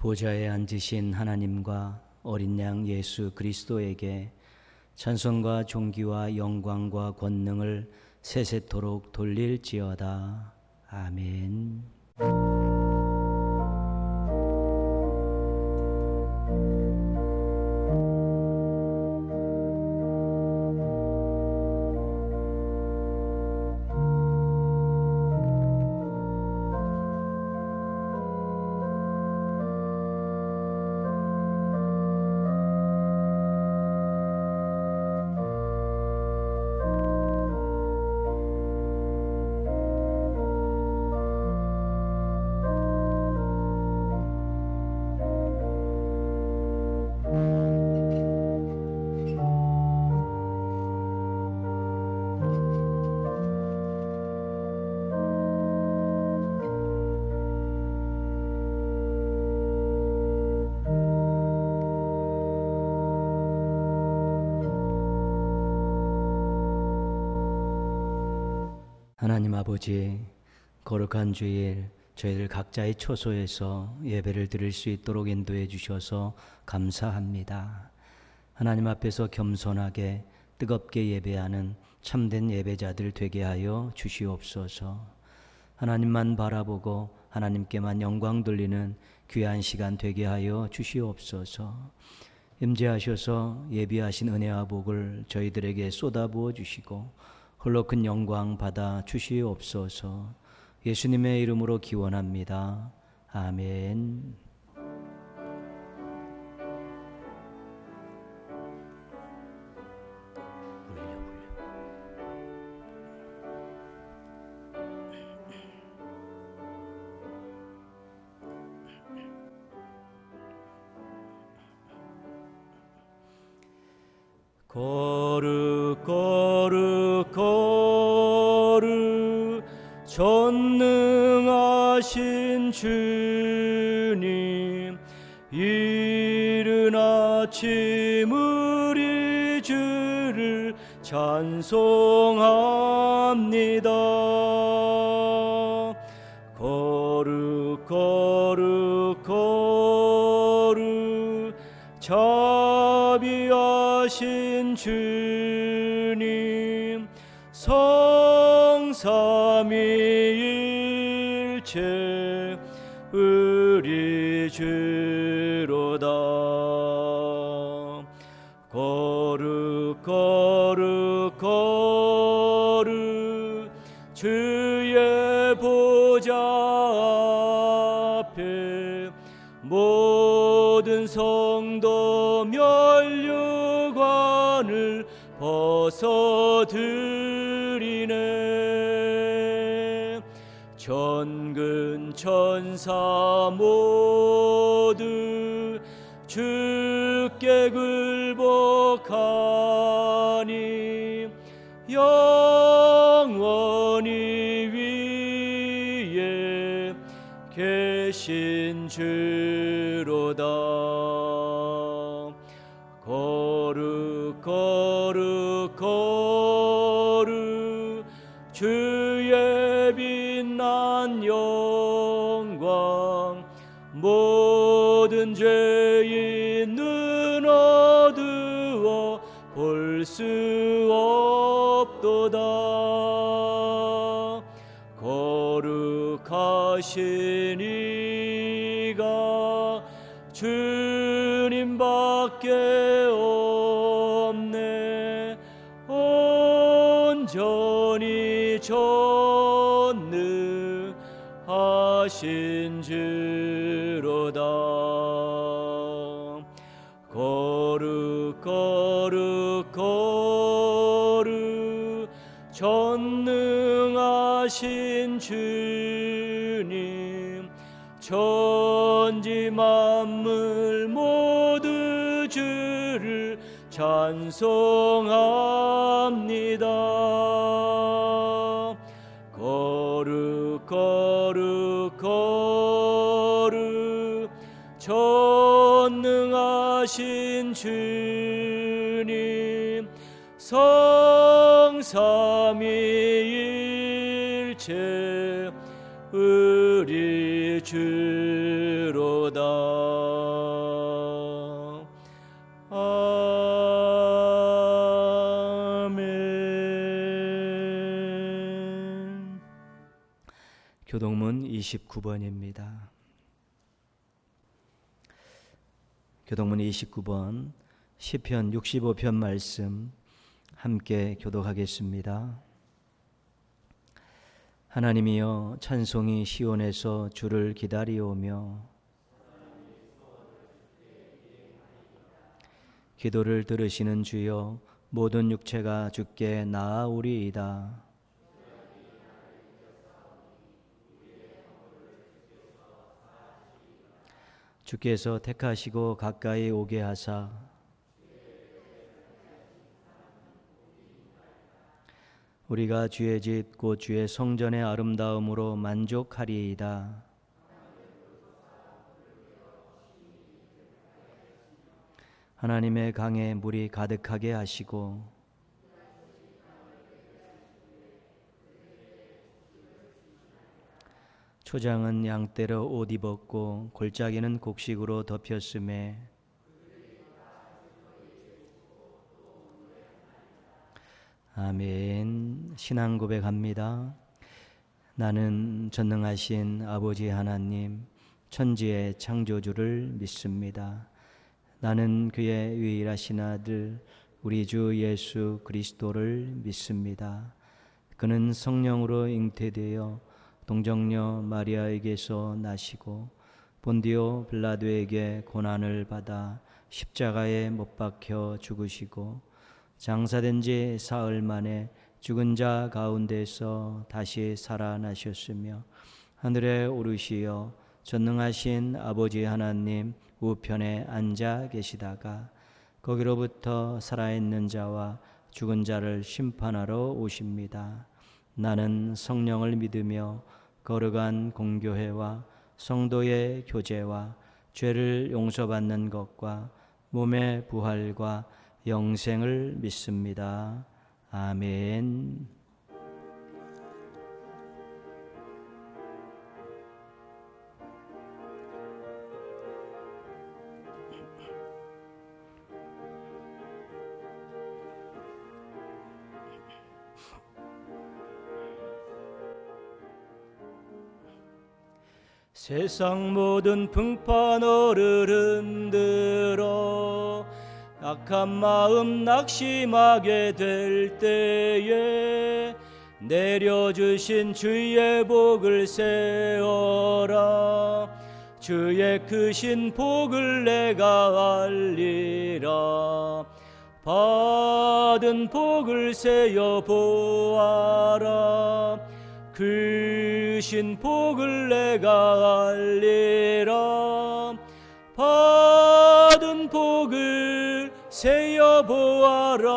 보좌에 앉으신 하나님과 어린 양 예수 그리스도에게 찬송과 존귀와 영광과 권능을 세세토록 돌릴지어다. 아멘. 하나님 아버지, 거룩한 주일 저희들 각자의 처소에서 예배를 드릴 수 있도록 인도해 주셔서 감사합니다. 하나님 앞에서 겸손하게 뜨겁게 예배하는 참된 예배자들 되게 하여 주시옵소서. 하나님만 바라보고 하나님께만 영광 돌리는 귀한 시간 되게 하여 주시옵소서. 임재하셔서 예비하신 은혜와 복을 저희들에게 쏟아부어 주시고 홀로 큰 영광 받아 주시옵소서. 예수님의 이름으로 기원합니다. 아멘. 거룩 거룩 거룩 전능하신 주님, 이른 아침 우리 주를 찬송합니다. 거룩 거룩 거룩 자비하신 주님, 성삼위일체 우리 주로다. 거룩 거룩 거룩 주의 보좌 앞에 모든 성도 면류관을 벗어드리네. 천군 천사 모두 주께 굴복하니 영원히 위에 계신 주로다. 거룩 거룩 거룩 주의 빛난 영광, 모든 죄인 눈 어두워 볼 수 없도다. 거룩하신 이가 주님밖에 없네. 온전히 전능하신 주로다. 거룩 거룩 거룩 전능하신 주님, 천지 만물 모두 주를 찬송합니다. 거룩 거룩 거룩 전능하신 주님, 성삼위일체 우리 주로다. 교동문 29번입니다. 교동문 29번 시편 65편 말씀 함께 교독하겠습니다. 하나님이여, 찬송이 시온에서 주를 기다리오며 기도를 들으시는 주여, 모든 육체가 주께 나아오리이다. 주께서 택하시고 가까이 오게 하사 우리가 주의 집 곧 주의 성전의 아름다움으로 만족하리이다. 하나님의 강에 물이 가득하게 하시고 초장은 양떼로 옷 입었고 골짜기는 곡식으로 덮였음에 아멘. 신앙 고백합니다. 나는 전능하신 아버지 하나님, 천지의 창조주를 믿습니다. 나는 그의 유일하신 아들 우리 주 예수 그리스도를 믿습니다. 그는 성령으로 잉태되어 동정녀 마리아에게서 나시고 본디오 빌라도에게 고난을 받아 십자가에 못 박혀 죽으시고 장사된 지 사흘 만에 죽은 자 가운데서 다시 살아나셨으며 하늘에 오르시어 전능하신 아버지 하나님 우편에 앉아 계시다가 거기로부터 살아있는 자와 죽은 자를 심판하러 오십니다. 나는 성령을 믿으며 거룩한 공교회와 성도의 교제와 죄를 용서받는 것과 몸의 부활과 영생을 믿습니다. 아멘. 세상 모든 풍파너를 흔들어 악한 마음 낙심하게 될 때에 내려주신 주의 복을 세어라. 주의 크신 복을 내가 알리라. 받은 복을 세어 보아라. 크신 복을 내가 알리라. 받은 복을 세어 보아라.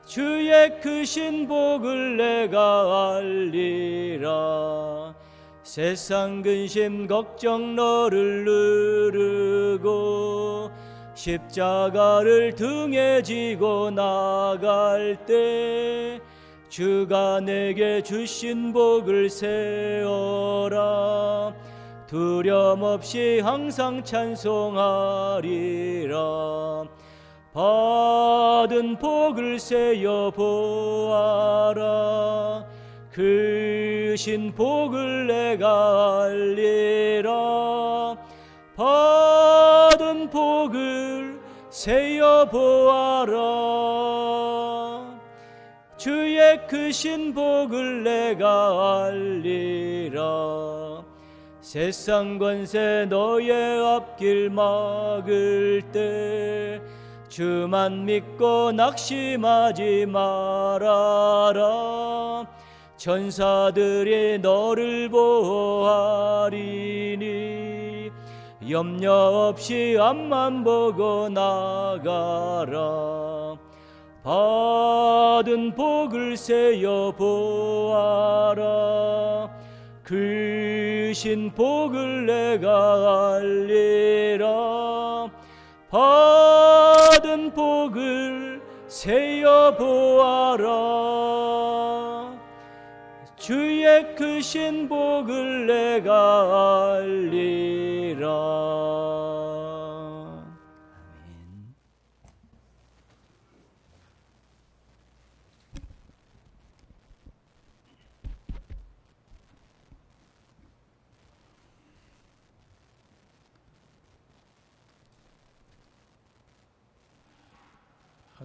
주의 크신 복을 내가 알리라. 세상 근심 걱정 너를 누르고 십자가를 등에 지고 나갈 때 주가 내게 주신 복을 세어라. 두려움 없이 항상 찬송하리라. 받은 복을 세어 보아라. 크신 복을 내가 알리라. 받은 복을 세어 보아라. 주의 크신 복을 내가 알리라. 세상 권세 너의 앞길 막을 때 주만 믿고 낙심하지 말아라. 천사들이 너를 보호하리니 염려 없이 앞만 보고 나가라. 받은 복을 세어 보아라. 크신 복을 내가 알리라. 받은 복을 세어 보아라. 주의 크신 복을 내가 알리라.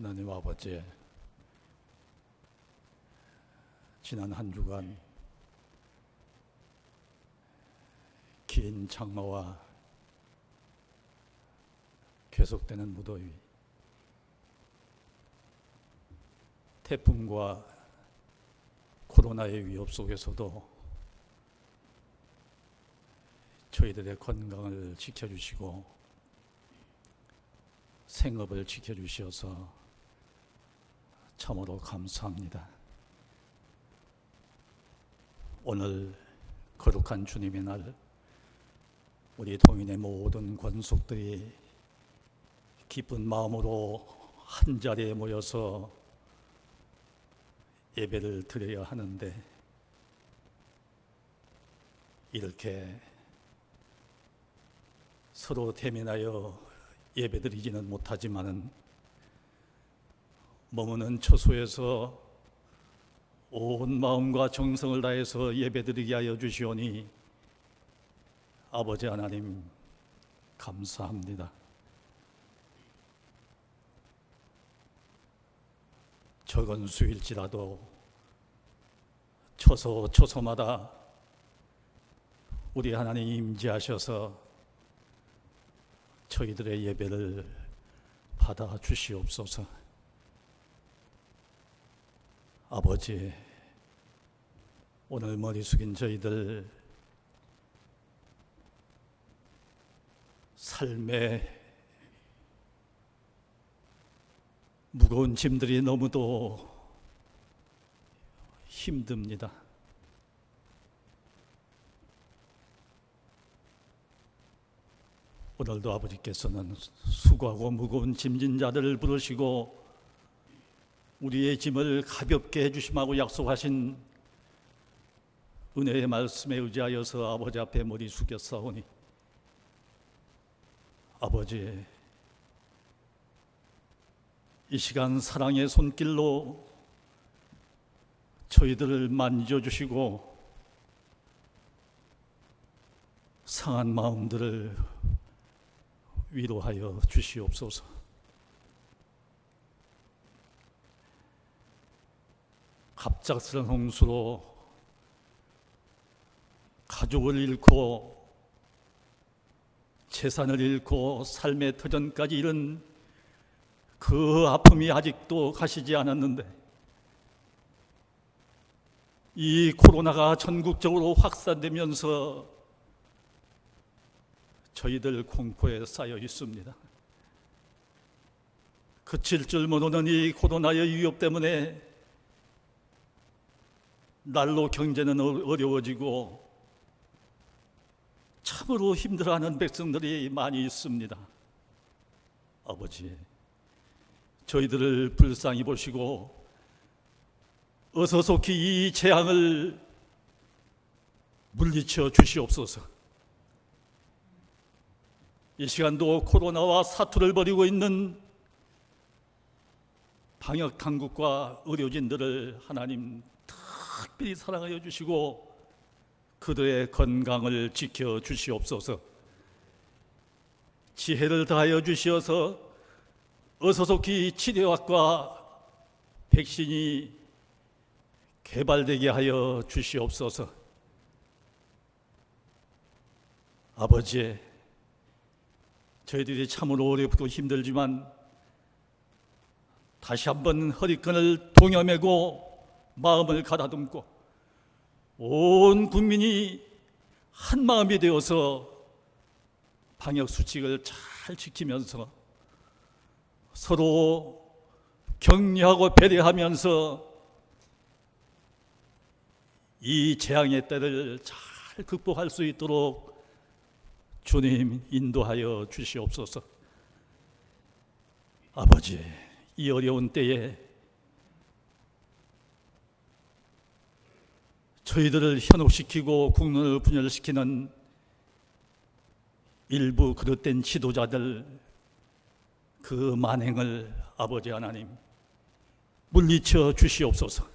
하나님 아버지, 지난 한 주간 긴 장마와 계속되는 무더위, 태풍과 코로나의 위협 속에서도 저희들의 건강을 지켜주시고 생업을 지켜주셔서 참으로 감사합니다. 오늘 거룩한 주님의 날, 우리 동인의 모든 권속들이 기쁜 마음으로 한자리에 모여서 예배를 드려야 하는데, 이렇게 서로 대면하여 예배드리지는 못하지만은 머무는 처소에서 온 마음과 정성을 다해서 예배드리게 하여 주시오니 아버지 하나님 감사합니다. 적은 수일지라도 처소마다 우리 하나님 임재하셔서 저희들의 예배를 받아 주시옵소서. 아버지, 오늘 머리 숙인 저희들 삶의 무거운 짐들이 너무도 힘듭니다. 오늘도 아버지께서는 수고하고 무거운 짐진 자들을 부르시고 우리의 짐을 가볍게 해주심하고 약속하신 은혜의 말씀에 의지하여서 아버지 앞에 머리 숙였사오니, 아버지, 이 시간 사랑의 손길로 저희들을 만져주시고 상한 마음들을 위로하여 주시옵소서. 갑작스런 홍수로 가족을 잃고 재산을 잃고 삶의 터전까지 이른 그 아픔이 아직도 가시지 않았는데, 이 코로나가 전국적으로 확산되면서 저희들 공포에 쌓여 있습니다. 그칠 줄 모르는 이 코로나의 위협 때문에 날로 경제는 어려워지고 참으로 힘들어하는 백성들이 많이 있습니다. 아버지, 저희들을 불쌍히 보시고 어서 속히 이 재앙을 물리쳐 주시옵소서. 이 시간도 코로나와 사투를 벌이고 있는 방역 당국과 의료진들을 하나님 특별히 사랑하여 주시고 그들의 건강을 지켜 주시옵소서. 지혜를 다하여 주시어서 어서 속히 치료약과 백신이 개발되게 하여 주시옵소서. 아버지, 저희들이 참으로 어렵고 힘들지만 다시 한번 허리끈을 동여매고 마음을 가다듬고 온 국민이 한 마음이 되어서 방역 수칙을 잘 지키면서 서로 격려하고 배려하면서 이 재앙의 때를 잘 극복할 수 있도록 주님 인도하여 주시옵소서. 아버지, 이 어려운 때에 저희들을 현혹시키고 국론을 분열시키는 일부 그릇된 지도자들, 그 만행을 아버지 하나님 물리쳐 주시옵소서.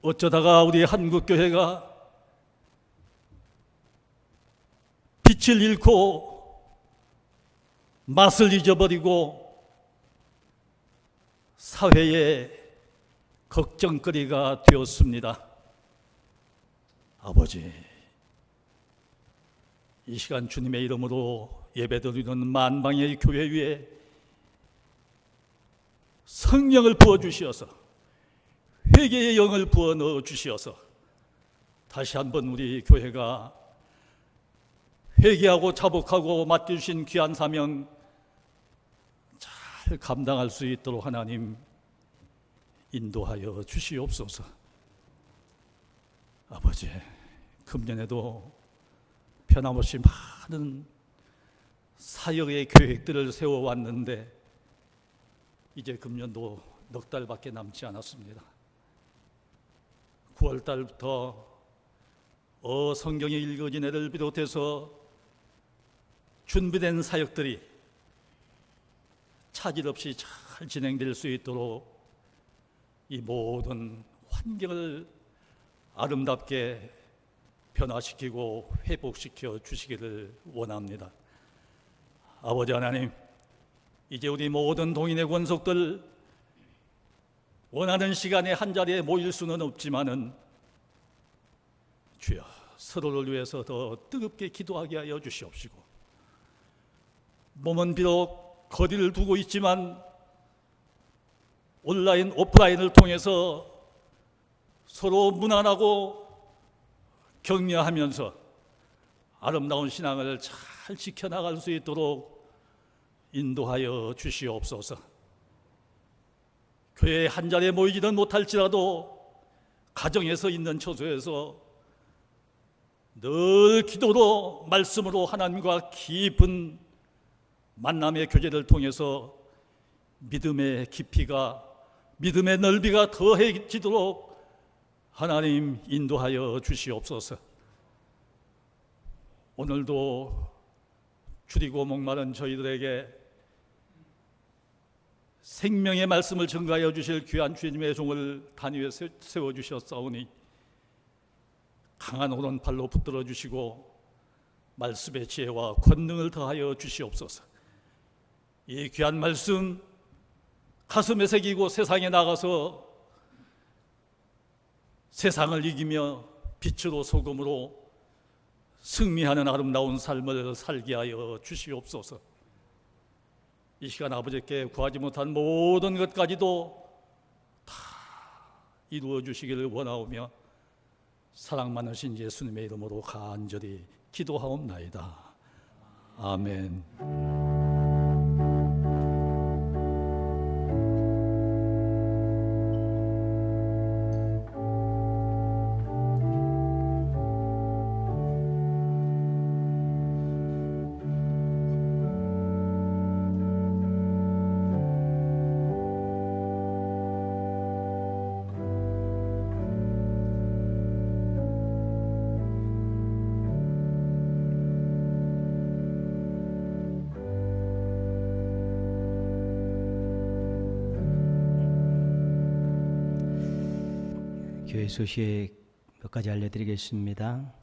어쩌다가 우리 한국교회가 빛을 잃고 맛을 잊어버리고 사회의 걱정거리가 되었습니다. 아버지, 이 시간 주님의 이름으로 예배드리는 만방의 교회 위에 성령을 부어주시어서 회개의 영을 부어 넣어 주시어서 다시 한번 우리 교회가 회개하고 자복하고 맡겨주신 귀한 사명 잘 감당할 수 있도록 하나님 인도하여 주시옵소서. 아버지, 금년에도 변함없이 많은 사역의 계획들을 세워왔는데 이제 금년도 넉 달밖에 남지 않았습니다. 9월 달부터 성경이 읽어진 애를 비롯해서 준비된 사역들이 차질 없이 잘 진행될 수 있도록 이 모든 환경을 아름답게 변화시키고 회복시켜 주시기를 원합니다. 아버지 하나님, 이제 우리 모든 동인의 권속들 원하는 시간에 한자리에 모일 수는 없지만은 주여, 서로를 위해서 더 뜨겁게 기도하게 하여 주시옵시고, 몸은 비록 거리를 두고 있지만 온라인, 오프라인을 통해서 서로 무난하고 격려하면서 아름다운 신앙을 잘 지켜나갈 수 있도록 인도하여 주시옵소서. 교회에 한자리에 모이지는 못할지라도 가정에서 있는 처소에서 늘 기도로 말씀으로 하나님과 깊은 만남의 교제를 통해서 믿음의 깊이가, 믿음의 넓이가 더해지도록 하나님 인도하여 주시옵소서. 오늘도 줄이고 목마른 저희들에게 생명의 말씀을 증가하여 주실 귀한 주님의 종을 단위에 세워주셨사오니 강한 오른팔로 붙들어 주시고 말씀의 지혜와 권능을 더하여 주시옵소서. 이 귀한 말씀 가슴에 새기고 세상에 나가서 세상을 이기며 빛으로 소금으로 승리하는 아름다운 삶을 살게 하여 주시옵소서. 이 시간 아버지께 구하지 못한 모든 것까지도 다 이루어 주시기를 원하오며 사랑 많으신 예수님의 이름으로 간절히 기도하옵나이다. 아멘. 교회 소식 몇 가지 알려드리겠습니다.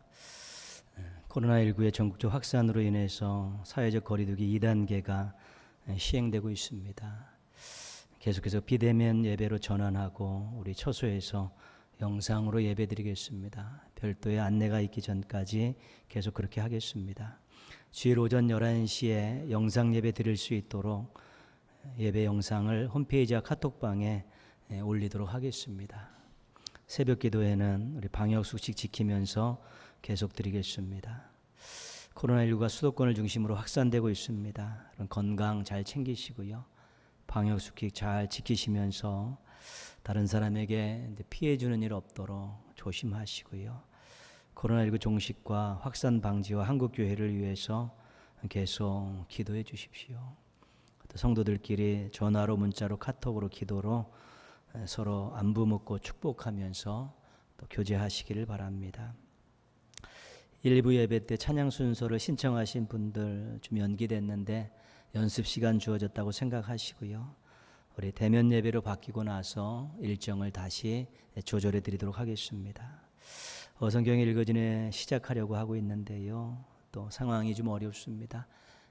코로나19의 전국적 확산으로 인해서 사회적 거리두기 2단계가 시행되고 있습니다. 계속해서 비대면 예배로 전환하고 우리 처소에서 영상으로 예배드리겠습니다. 별도의 안내가 있기 전까지 계속 그렇게 하겠습니다. 주일 오전 11시에 영상 예배 드릴 수 있도록 예배 영상을 홈페이지와 카톡방에 올리도록 하겠습니다. 새벽 기도회는 우리 방역 수칙 지키면서 계속 드리겠습니다. 코로나19가 수도권을 중심으로 확산되고 있습니다. 그런 건강 잘 챙기시고요. 방역 수칙 잘 지키시면서 다른 사람에게 피해 주는 일 없도록 조심하시고요. 코로나19 종식과 확산 방지와 한국교회를 위해서 계속 기도해 주십시오. 또 성도들끼리 전화로, 문자로, 카톡으로, 기도로 서로 안부 묻고 축복하면서 또 교제하시기를 바랍니다. 1, 2부 예배 때 찬양 순서를 신청하신 분들 좀 연기됐는데 연습 시간 주어졌다고 생각하시고요. 우리 대면 예배로 바뀌고 나서 일정을 다시 조절해 드리도록 하겠습니다. 성경이 읽어지네 시작하려고 하고 있는데요. 또 상황이 좀 어렵습니다.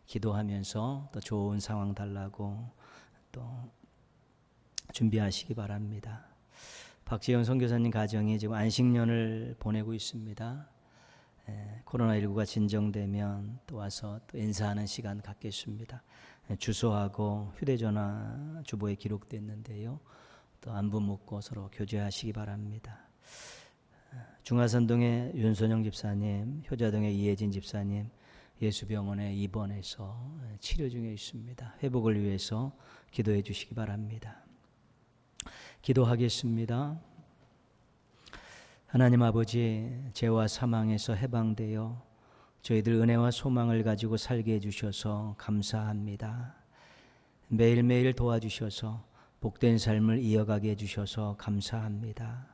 기도하면서 또 좋은 상황 달라고 또 준비하시기 바랍니다. 박지영 선교사님 가정이 지금 안식년을 보내고 있습니다. 코로나19가 진정되면 또 와서 또 인사하는 시간 갖겠습니다. 주소하고 휴대전화 주보에 기록됐는데요. 또 안부 묻고 서로 교제하시기 바랍니다. 중화선동의 윤선영 집사님, 효자동의 이혜진 집사님 예수병원에 입원해서 치료 중에 있습니다. 회복을 위해서 기도해 주시기 바랍니다. 기도하겠습니다. 하나님 아버지, 죄와 사망에서 해방되어 저희들 은혜와 소망을 가지고 살게 해주셔서 감사합니다. 매일매일 도와주셔서 복된 삶을 이어가게 해주셔서 감사합니다.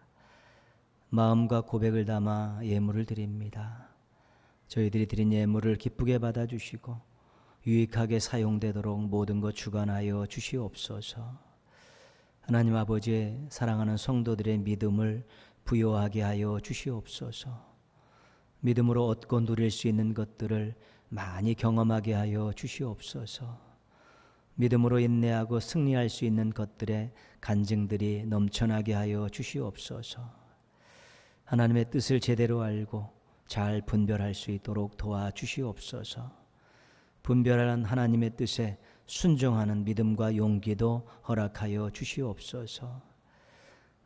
마음과 고백을 담아 예물을 드립니다. 저희들이 드린 예물을 기쁘게 받아주시고 유익하게 사용되도록 모든 것 주관하여 주시옵소서. 하나님 아버지, 사랑하는 성도들의 믿음을 부여하게 하여 주시옵소서. 믿음으로 얻고 누릴 수 있는 것들을 많이 경험하게 하여 주시옵소서. 믿음으로 인내하고 승리할 수 있는 것들의 간증들이 넘쳐나게 하여 주시옵소서. 하나님의 뜻을 제대로 알고 잘 분별할 수 있도록 도와주시옵소서. 분별한 하나님의 뜻에 순종하는 믿음과 용기도 허락하여 주시옵소서.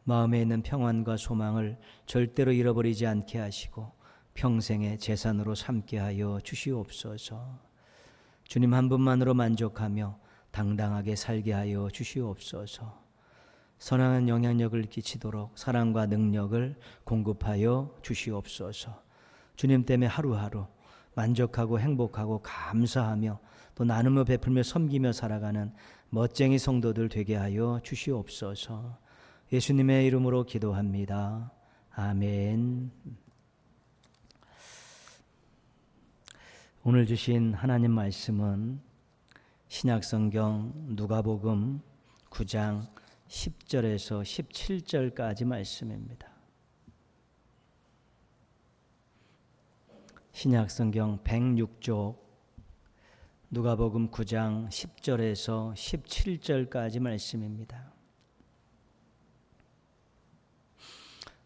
마음에 있는 평안과 소망을 절대로 잃어버리지 않게 하시고 평생의 재산으로 삼게 하여 주시옵소서. 주님 한 분만으로 만족하며 당당하게 살게 하여 주시옵소서. 선한 영향력을 끼치도록 사랑과 능력을 공급하여 주시옵소서. 주님 때문에 하루하루 만족하고 행복하고 감사하며 또 나누며 베풀며 섬기며 살아가는 멋쟁이 성도들 되게 하여 주시옵소서. 예수님의 이름으로 기도합니다. 아멘. 오늘 주신 하나님 말씀은 신약성경 누가복음 9장 10절에서 17절까지 말씀입니다. 신약성경 106쪽 누가복음 9장 10절에서 17절까지 말씀입니다.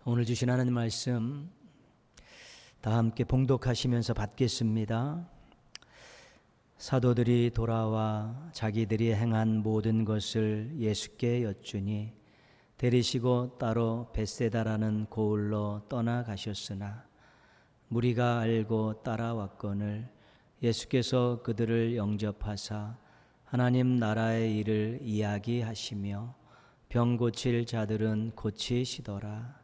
오늘 주신 하나님 말씀 다 함께 봉독하시면서 받겠습니다. 사도들이 돌아와 자기들이 행한 모든 것을 예수께 여쭈니 데리시고 따로 벳세다라는 고을로 떠나가셨으나 무리가 알고 따라왔거늘 예수께서 그들을 영접하사 하나님 나라의 일을 이야기하시며 병 고칠 자들은 고치시더라.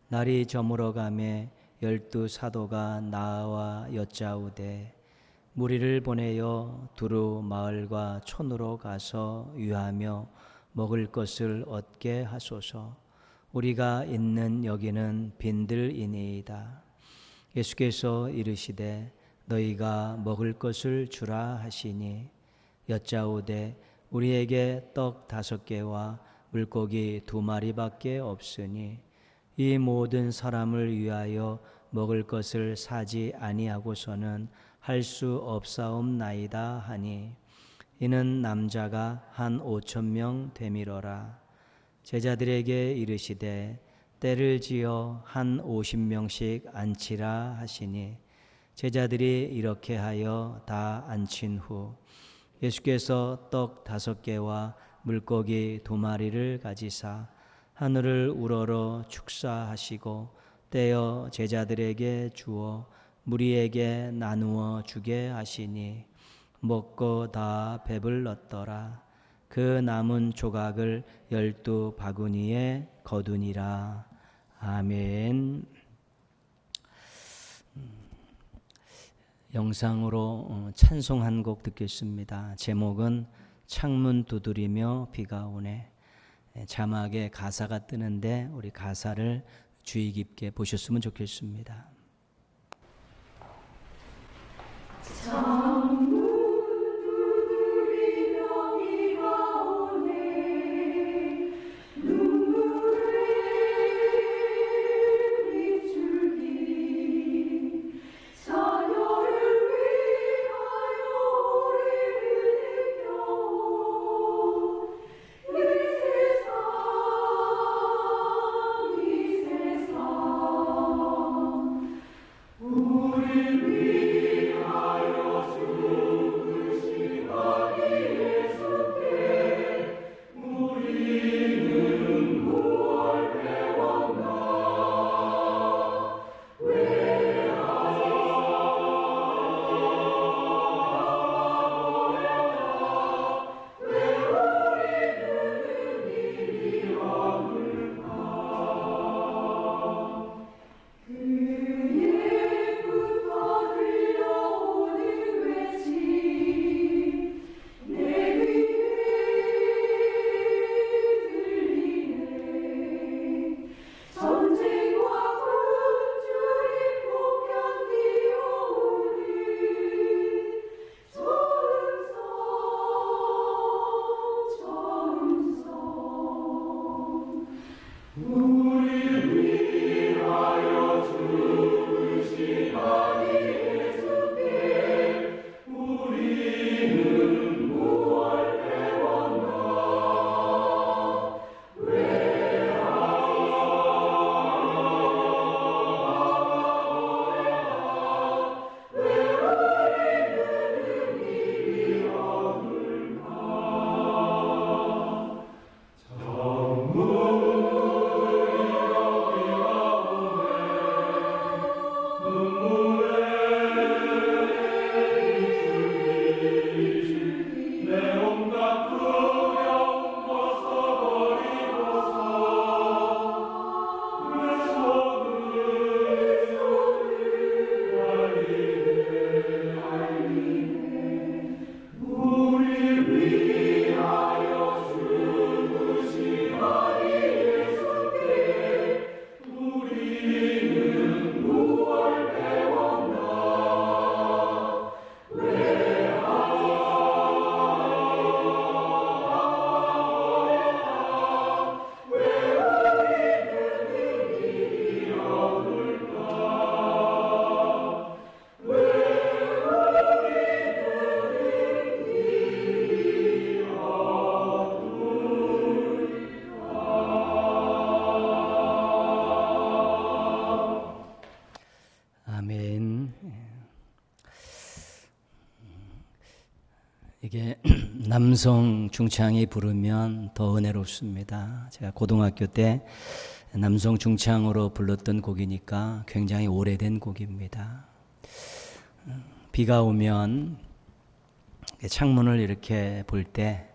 날이 저물어가매 12 사도가 나와 여짜오되 무리를 보내어 두루 마을과 촌으로 가서 유하며 먹을 것을 얻게 하소서. 우리가 있는 여기는 빈들이니이다. 예수께서 이르시되 너희가 먹을 것을 주라 하시니 여짜오되 우리에게 떡 5개와 물고기 2마리밖에 없으니 이 모든 사람을 위하여 먹을 것을 사지 아니하고서는 할 수 없사옵나이다 하니 이는 남자가 한 5,000명 되밀어라. 제자들에게 이르시되 때를 지어 한 50명씩 앉히라 하시니 제자들이 이렇게 하여 다 앉힌 후 예수께서 떡 5개와 물고기 2마리를 가지사 하늘을 우러러 축사하시고 떼어 제자들에게 주어 무리에게 나누어 주게 하시니 먹고 다 배불렀더라. 그 남은 조각을 12 바구니에 거두니라. 아멘. 영상으로 찬송 한 곡 듣겠습니다. 제목은 창문 두드리며 비가 오네. 자막에 가사가 뜨는데 우리 가사를 주의 깊게 보셨으면 좋겠습니다. 세상 아멘. 이게 남성 중창이 부르면 더 은혜롭습니다. 제가 고등학교 때 남성 중창으로 불렀던 곡이니까 굉장히 오래된 곡입니다. 비가 오면 창문을 이렇게 볼 때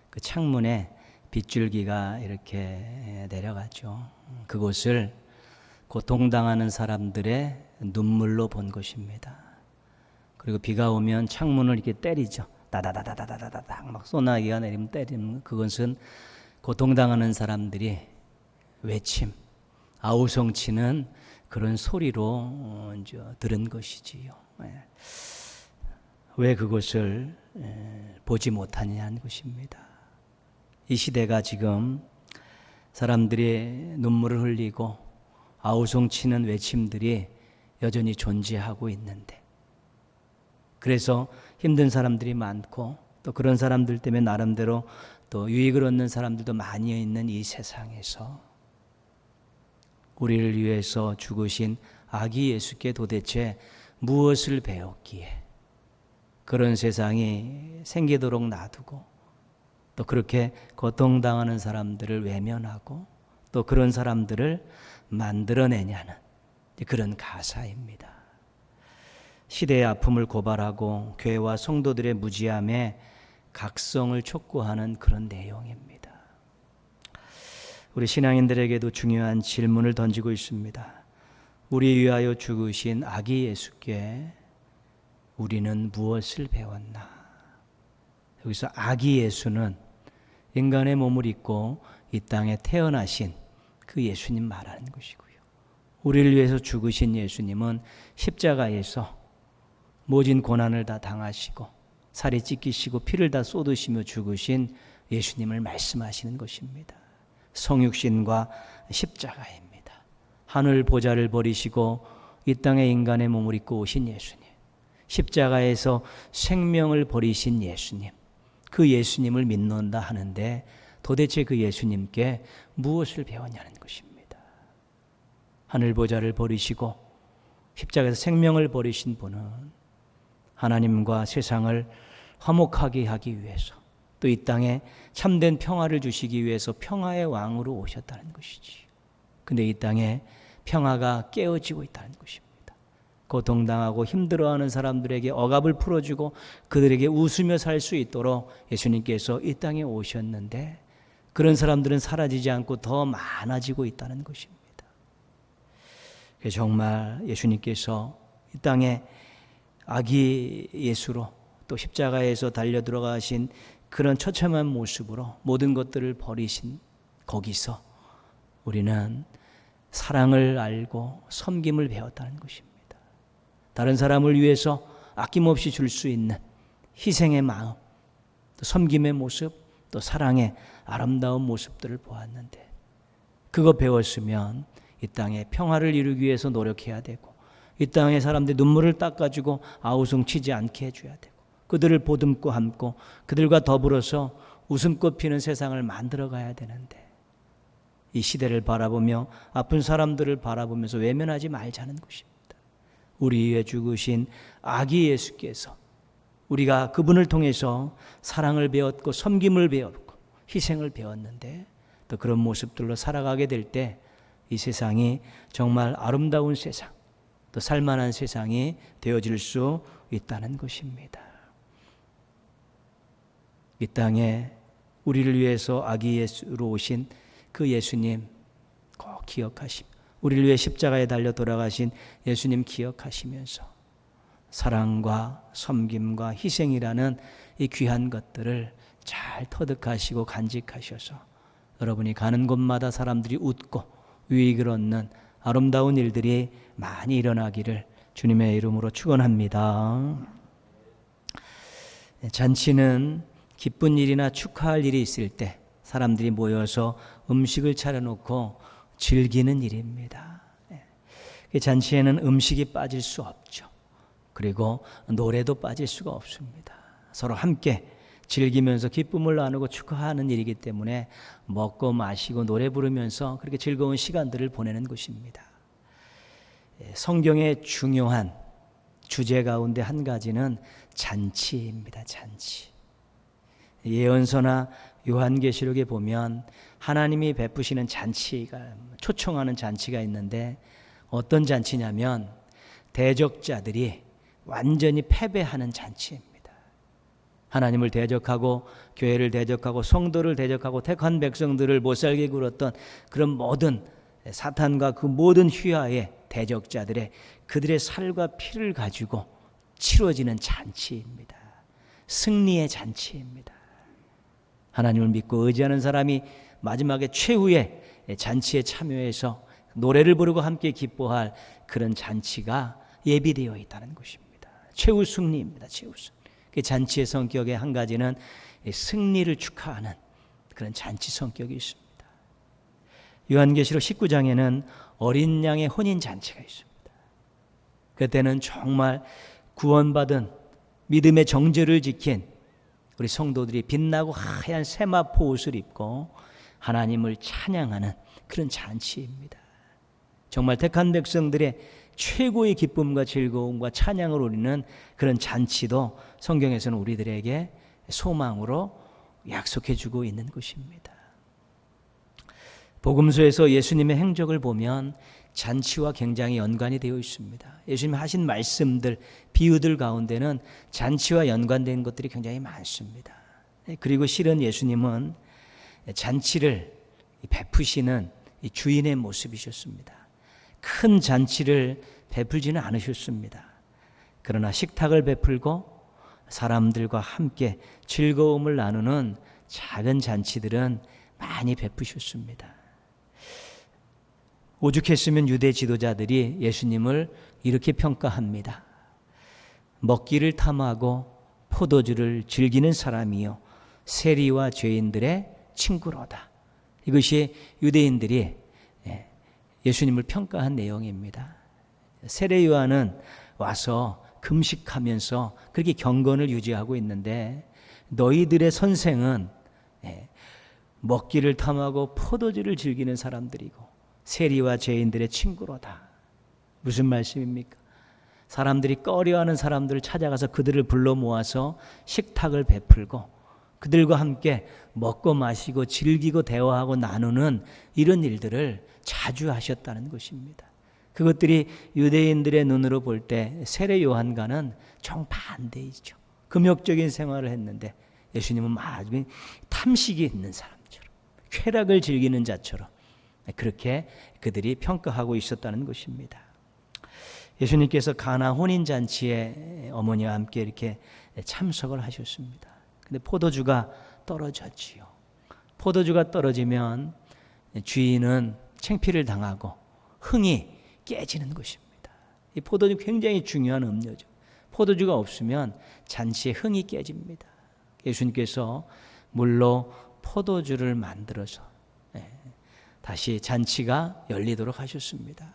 그 창문에 빗줄기가 이렇게 내려가죠. 그곳을 고통당하는 사람들의 눈물로 본 것입니다. 그리고 비가 오면 창문을 이렇게 때리죠. 다다다다다다다닥 막 소나기가 내리면 때리면 그것은 고통당하는 사람들이 외침, 아우성치는 그런 소리로 들은 것이지요. 왜 그것을 보지 못하느냐는 것입니다. 이 시대가 지금 사람들이 눈물을 흘리고 아우성치는 외침들이 여전히 존재하고 있는데, 그래서 힘든 사람들이 많고 또 그런 사람들 때문에 나름대로 또 유익을 얻는 사람들도 많이 있는 이 세상에서 우리를 위해서 죽으신 아기 예수께 도대체 무엇을 배웠기에 그런 세상이 생기도록 놔두고 또 그렇게 고통당하는 사람들을 외면하고 또 그런 사람들을 만들어내냐는 그런 가사입니다. 시대의 아픔을 고발하고 교회와 성도들의 무지함에 각성을 촉구하는 그런 내용입니다. 우리 신앙인들에게도 중요한 질문을 던지고 있습니다. 우리 위하여 죽으신 아기 예수께 우리는 무엇을 배웠나? 여기서 아기 예수는 인간의 몸을 입고 이 땅에 태어나신 그 예수님 말하는 것이고요. 우리를 위해서 죽으신 예수님은 십자가에서 모진 고난을 다 당하시고 살이 찢기시고 피를 다 쏟으시며 죽으신 예수님을 말씀하시는 것입니다. 성육신과 십자가입니다. 하늘 보좌를 버리시고 이 땅에 인간의 몸을 입고 오신 예수님, 십자가에서 생명을 버리신 예수님, 그 예수님을 믿는다 하는데 도대체 그 예수님께 무엇을 배웠냐는 것입니다. 하늘 보좌를 버리시고 십자가에서 생명을 버리신 분은 하나님과 세상을 화목하게 하기 위해서 또 이 땅에 참된 평화를 주시기 위해서 평화의 왕으로 오셨다는 것이지. 근데 이 땅에 평화가 깨어지고 있다는 것입니다. 고통당하고 힘들어하는 사람들에게 억압을 풀어주고 그들에게 웃으며 살 수 있도록 예수님께서 이 땅에 오셨는데 그런 사람들은 사라지지 않고 더 많아지고 있다는 것입니다. 정말 예수님께서 이 땅에 아기 예수로 또 십자가에서 달려 들어가신 그런 처참한 모습으로 모든 것들을 버리신 거기서 우리는 사랑을 알고 섬김을 배웠다는 것입니다. 다른 사람을 위해서 아낌없이 줄 수 있는 희생의 마음, 또 섬김의 모습, 또 사랑의 아름다운 모습들을 보았는데 그거 배웠으면 이 땅에 평화를 이루기 위해서 노력해야 되고 이 땅의 사람들의 눈물을 닦아주고 아우성치지 않게 해줘야 되고 그들을 보듬고 함고 그들과 더불어서 웃음꽃 피는 세상을 만들어 가야 되는데 이 시대를 바라보며 아픈 사람들을 바라보면서 외면하지 말자는 것입니다. 우리 위해 죽으신 아기 예수께서 우리가 그분을 통해서 사랑을 배웠고 섬김을 배웠고 희생을 배웠는데 또 그런 모습들로 살아가게 될 때 이 세상이 정말 아름다운 세상 또 살만한 세상이 되어질 수 있다는 것입니다. 이 땅에 우리를 위해서 아기 예수로 오신 그 예수님 꼭 기억하시며, 우리를 위해 십자가에 달려 돌아가신 예수님 기억하시면서 사랑과 섬김과 희생이라는 이 귀한 것들을 잘 터득하시고 간직하셔서 여러분이 가는 곳마다 사람들이 웃고 유익을 얻는 아름다운 일들이 많이 일어나기를 주님의 이름으로 축원합니다. 잔치는 기쁜 일이나 축하할 일이 있을 때 사람들이 모여서 음식을 차려놓고 즐기는 일입니다. 잔치에는 음식이 빠질 수 없죠. 그리고 노래도 빠질 수가 없습니다. 서로 함께 즐기면서 기쁨을 나누고 축하하는 일이기 때문에 먹고 마시고 노래 부르면서 그렇게 즐거운 시간들을 보내는 것입니다. 성경의 중요한 주제 가운데 한 가지는 잔치입니다. 잔치. 예언서나 요한계시록에 보면 하나님이 베푸시는 잔치가, 초청하는 잔치가 있는데 어떤 잔치냐면 대적자들이 완전히 패배하는 잔치입니다. 하나님을 대적하고 교회를 대적하고 성도를 대적하고 택한 백성들을 못살게 굴었던 그런 모든 사탄과 그 모든 휘하의 대적자들의 그들의 살과 피를 가지고 치러지는 잔치입니다. 승리의 잔치입니다. 하나님을 믿고 의지하는 사람이 마지막에 최후의 잔치에 참여해서 노래를 부르고 함께 기뻐할 그런 잔치가 예비되어 있다는 것입니다. 최후 승리입니다. 최후 승리. 그 잔치의 성격의 한 가지는 승리를 축하하는 그런 잔치 성격이 있습니다. 요한계시록 19장에는 어린 양의 혼인 잔치가 있습니다. 그때는 정말 구원받은 믿음의 정죄를 지킨 우리 성도들이 빛나고 하얀 세마포 옷을 입고 하나님을 찬양하는 그런 잔치입니다. 정말 택한 백성들의 최고의 기쁨과 즐거움과 찬양을 올리는 그런 잔치도 성경에서는 우리들에게 소망으로 약속해 주고 있는 것입니다. 복음서에서 예수님의 행적을 보면 잔치와 굉장히 연관이 되어 있습니다. 예수님이 하신 말씀들, 비유들 가운데는 잔치와 연관된 것들이 굉장히 많습니다. 그리고 실은 예수님은 잔치를 베푸시는 주인의 모습이셨습니다. 큰 잔치를 베풀지는 않으셨습니다. 그러나 식탁을 베풀고 사람들과 함께 즐거움을 나누는 작은 잔치들은 많이 베푸셨습니다. 오죽했으면 유대 지도자들이 예수님을 이렇게 평가합니다. 먹기를 탐하고 포도주를 즐기는 사람이요 세리와 죄인들의 친구로다. 이것이 유대인들이 예수님을 평가한 내용입니다. 세례 요한은 와서 금식하면서 그렇게 경건을 유지하고 있는데 너희들의 선생은 먹기를 탐하고 포도주를 즐기는 사람들이고 세리와 죄인들의 친구로다. 무슨 말씀입니까? 사람들이 꺼려하는 사람들을 찾아가서 그들을 불러 모아서 식탁을 베풀고 그들과 함께 먹고 마시고 즐기고 대화하고 나누는 이런 일들을 자주 하셨다는 것입니다. 그것들이 유대인들의 눈으로 볼 때 세례 요한과는 정반대이죠. 금욕적인 생활을 했는데 예수님은 아주 탐식이 있는 사람처럼 쾌락을 즐기는 자처럼 그렇게 그들이 평가하고 있었다는 것입니다. 예수님께서 가나 혼인잔치에 어머니와 함께 이렇게 참석을 하셨습니다. 근데 포도주가 떨어졌지요. 포도주가 떨어지면 주인은 창피를 당하고 흥이 깨지는 것입니다. 이 포도주 굉장히 중요한 음료죠. 포도주가 없으면 잔치의 흥이 깨집니다. 예수님께서 물로 포도주를 만들어서 다시 잔치가 열리도록 하셨습니다.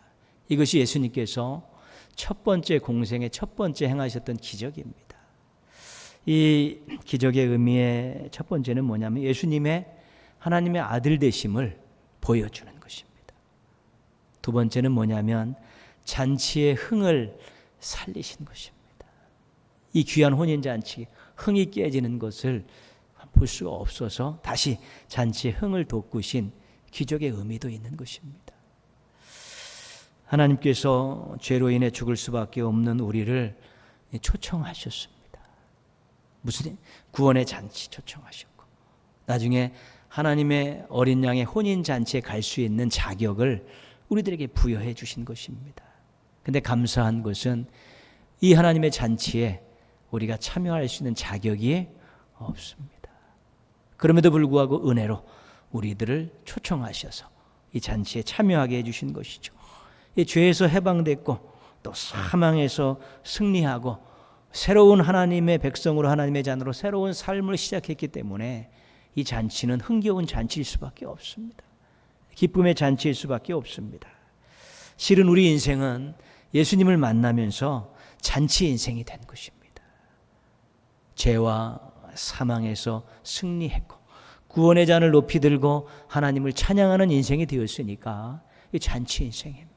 이것이 예수님께서 첫 번째 공생의 첫 번째 행하셨던 기적입니다. 이 기적의 의미의 첫 번째는 뭐냐면 예수님의 하나님의 아들 되심을 보여주는 것입니다. 두 번째는 뭐냐면 잔치의 흥을 살리신 것입니다. 이 귀한 혼인잔치 흥이 깨지는 것을 볼 수가 없어서 다시 잔치의 흥을 돋구신 기적의 의미도 있는 것입니다. 하나님께서 죄로 인해 죽을 수밖에 없는 우리를 초청하셨습니다. 무슨 구원의 잔치 초청하셨고, 나중에 하나님의 어린 양의 혼인 잔치에 갈 수 있는 자격을 우리들에게 부여해 주신 것입니다. 근데 감사한 것은 이 하나님의 잔치에 우리가 참여할 수 있는 자격이 없습니다. 그럼에도 불구하고 은혜로 우리들을 초청하셔서 이 잔치에 참여하게 해주신 것이죠. 이 죄에서 해방됐고 또 사망에서 승리하고 새로운 하나님의 백성으로, 하나님의 자녀로 새로운 삶을 시작했기 때문에 이 잔치는 흥겨운 잔치일 수밖에 없습니다. 기쁨의 잔치일 수밖에 없습니다. 실은 우리 인생은 예수님을 만나면서 잔치 인생이 된 것입니다. 죄와 사망에서 승리했고 구원의 잔을 높이 들고 하나님을 찬양하는 인생이 되었으니까 이 잔치 인생입니다.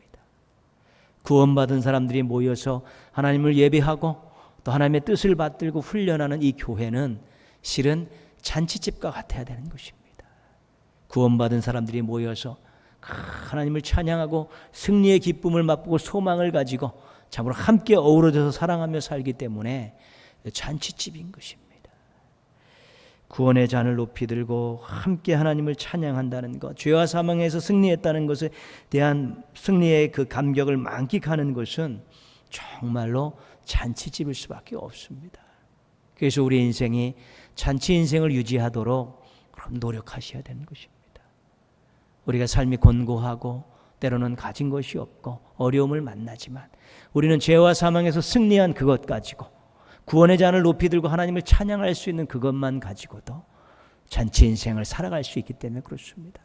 구원받은 사람들이 모여서 하나님을 예배하고 또 하나님의 뜻을 받들고 훈련하는 이 교회는 실은 잔치집과 같아야 되는 것입니다. 구원받은 사람들이 모여서 하나님을 찬양하고 승리의 기쁨을 맛보고 소망을 가지고 참으로 함께 어우러져서 사랑하며 살기 때문에 잔치집인 것입니다. 구원의 잔을 높이 들고 함께 하나님을 찬양한다는 것, 죄와 사망에서 승리했다는 것에 대한 승리의 그 감격을 만끽하는 것은 정말로 잔치집일 수밖에 없습니다. 그래서 우리 인생이 잔치 인생을 유지하도록 그럼 노력하셔야 되는 것입니다. 우리가 삶이 곤고하고 때로는 가진 것이 없고 어려움을 만나지만 우리는 죄와 사망에서 승리한 그것 가지고 구원의 잔을 높이 들고 하나님을 찬양할 수 있는 그것만 가지고도 잔치 인생을 살아갈 수 있기 때문에 그렇습니다.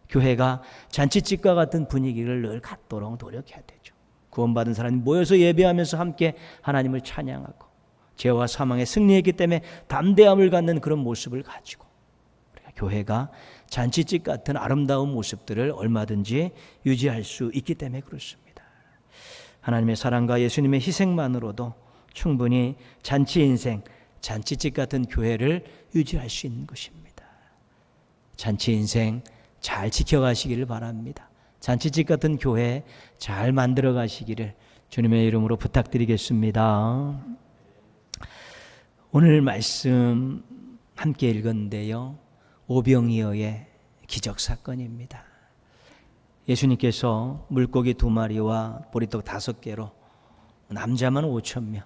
교회가 잔치집과 같은 분위기를 늘 갖도록 노력해야 되죠. 구원받은 사람이 모여서 예배하면서 함께 하나님을 찬양하고 죄와 사망에 승리했기 때문에 담대함을 갖는 그런 모습을 가지고 우리가 교회가 잔치집 같은 아름다운 모습들을 얼마든지 유지할 수 있기 때문에 그렇습니다. 하나님의 사랑과 예수님의 희생만으로도 충분히 잔치 인생, 잔치집 같은 교회를 유지할 수 있는 것입니다. 잔치 인생 잘 지켜가시기를 바랍니다. 잔치집 같은 교회 잘 만들어 가시기를 주님의 이름으로 부탁드리겠습니다. 오늘 말씀 함께 읽었는데요, 오병이어의 기적사건입니다. 예수님께서 물고기 2마리와 보리떡 5개로 남자만 5,000명,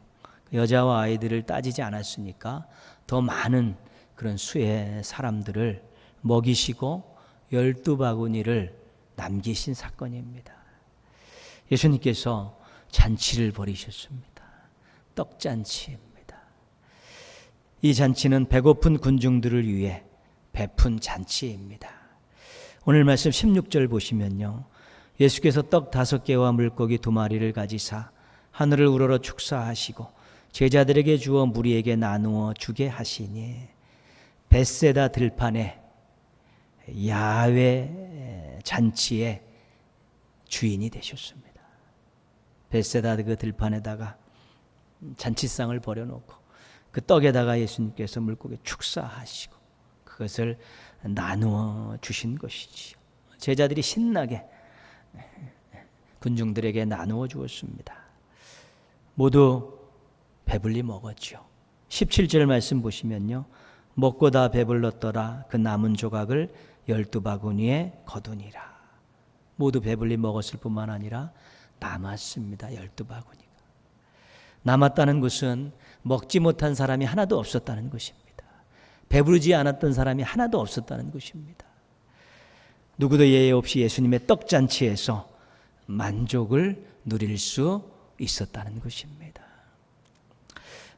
여자와 아이들을 따지지 않았으니까 더 많은 그런 수의 사람들을 먹이시고 12바구니를 남기신 사건입니다. 예수님께서 잔치를 벌이셨습니다. 떡잔치입니다. 이 잔치는 배고픈 군중들을 위해 베푼 잔치입니다. 오늘 말씀 16절 보시면요, 예수께서 떡 5개와 물고기 2마리를 가지사 하늘을 우러러 축사하시고 제자들에게 주어 무리에게 나누어 주게 하시니 벳세다 들판에 야외 잔치의 주인이 되셨습니다. 벳세다 그 들판에다가 잔치상을 버려놓고 그 떡에다가 예수님께서 물고기 축사하시고 그것을 나누어 주신 것이지요. 제자들이 신나게 군중들에게 나누어 주었습니다. 모두 배불리 먹었죠. 17절 말씀 보시면요, 먹고 다 배불렀더라. 그 남은 조각을 12바구니에 거두니라. 모두 배불리 먹었을 뿐만 아니라 남았습니다. 12바구니가. 남았다는 것은 먹지 못한 사람이 하나도 없었다는 것입니다. 배부르지 않았던 사람이 하나도 없었다는 것입니다. 누구도 예외 없이 예수님의 떡잔치에서 만족을 누릴 수 있었다는 것입니다.